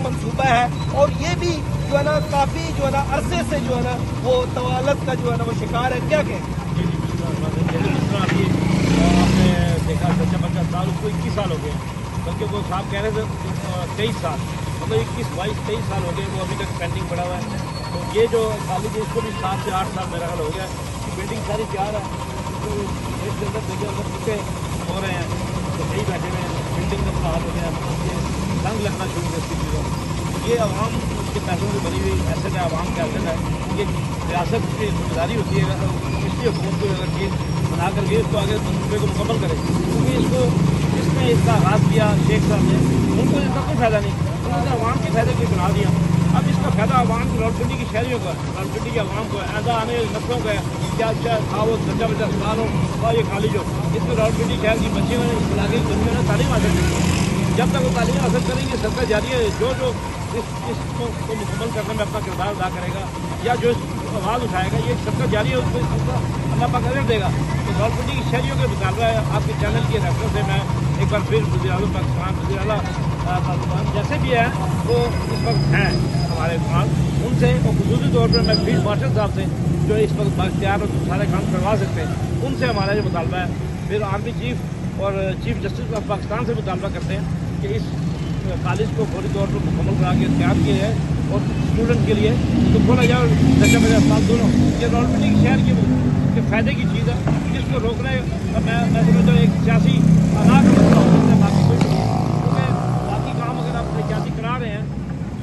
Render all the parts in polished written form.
منصوبہ ہے اور یہ بھی جو ہے نا کافی جو ہے نا عرصے سے جو ہے نا وہ طوالت کا جو ہے نا وہ شکار ہے. کیا کہیں؟ جس طرح ابھی آپ نے دیکھا بچہ سال اس کو 21 سال ہو گئے، بلکہ وہ صاحب کہہ رہے تھے 23 سال، مطلب 21 22 23 سال ہو گئے، وہ ابھی تک پینڈنگ پڑا ہوا ہے. تو یہ جو کالج ہے اس کو بھی 7 سے 8 سال میرا خیال ہو گیا. بلڈنگ ساری تیار ہے، تو اس کے اندر دیکھیں اندر ٹکے ہو رہے ہیں تو صحیح بیٹھے ہوئے ہیں. بلڈنگ کا حال ہو گیا ہے، رنگ لگنا شروع ہو اس کی چیزوں. یہ عوام اس کے پیسوں سے بنی ہوئی ایسٹ ہے، عوام کے ایسٹ ہے. یہ ریاست کی ذمہ داری ہوتی ہے اس لیے حکومت کو اگر چیز بنا کر کے اس کو آگے منصوبے کو مکمل کرے، کیونکہ اس کو جس نے اس کا آغاز کیا شیخ صاحب نے، ان کو اس کا کوئی فائدہ نہیں، انہوں نے عوام کے فائدے کے بنا دیا. اب اس کا فائدہ عوام کی راولپنڈی کی شہریوں کا ہے، راولپنڈی کی عوام کو ہے، ایسا آنے والی نسلوں کا ہے. کیا اچھا تھا وہ بچہ اسپتال ہو اور یہ کالج ہو، اس میں راولپنڈی شہر کی بچیوں نے اس علاقے کی بچیوں نے تعلیم حاصل کی. جب تک وہ تعلیم حاصل کریں گے صدقہ جاری ہے. جو اس کو مکمل کرنے میں اپنا کردار ادا کرے گا یا جو اس آواز اٹھائے گا، یہ صدقہ جاری ہے، اس کو اس کا اللہ پاک اجر دے گا. تو راولپنڈی کی شہریوں کے مطالبہ ہے آپ کے چینل کے ریفرنس سے میں ایک بار پھر وزیر اعظم پاکستان، وزیر اعلیٰ پاکستان جیسے بھی ہیں وہ اس وقت ہیں ہمارے حکمران، ان سے اور خصوصی طور پر میں فیلڈ مارشل صاحب سے جو اس وقت بااختیار اور سارے کام کروا سکتے ہیں، ان سے ہمارا یہ مطالبہ ہے. پھر آرمی چیف اور چیف جسٹس آف پاکستان سے مطالبہ کرتے ہیں کہ اس کالج کو فوری طور پر مکمل کرا کے تیار کیا جائے اور اسٹوڈنٹ کے لیے تو کھولا جائے. اور بچہ میرے اسپتال دونوں یہ راولپنڈی کی شہر کے فائدے کی چیز ہے. جس کو روکنا ہے میں سمجھتا ہوں ایک سیاسی ادا کا مسئلہ ہو سکتا ہے، باقی کوئی کیونکہ باقی کام اگر آپ سیاسی کرا رہے ہیں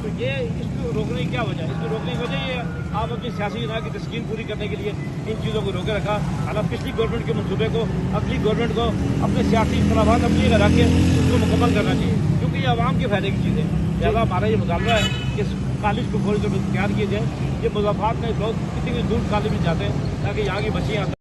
تو یہ اس کو روکنے کی کیا وجہ ہے؟ اس کو روکنے کی وجہ یہ ہے آپ اپنی سیاسی ادا کی تسکین پوری کرنے کے لیے ان چیزوں کو روکے رکھا. حالانکہ پچھلی گورنمنٹ کے منصوبے کو اگلی گورنمنٹ کو اپنے سیاسی اختلافات اپنی جگہ رکھ کے اس کو مکمل کرنا چاہیے، کیونکہ یہ عوام کے فائدے کی چیزیں. لہٰذا ہمارا یہ مطالبہ ہے کہ اس کالج کو فوری طور پر تیار کیا جائے. یہ مضافات میں لوگ کتنی دور کالج میں جاتے ہیں تاکہ یہاں کی بچیاں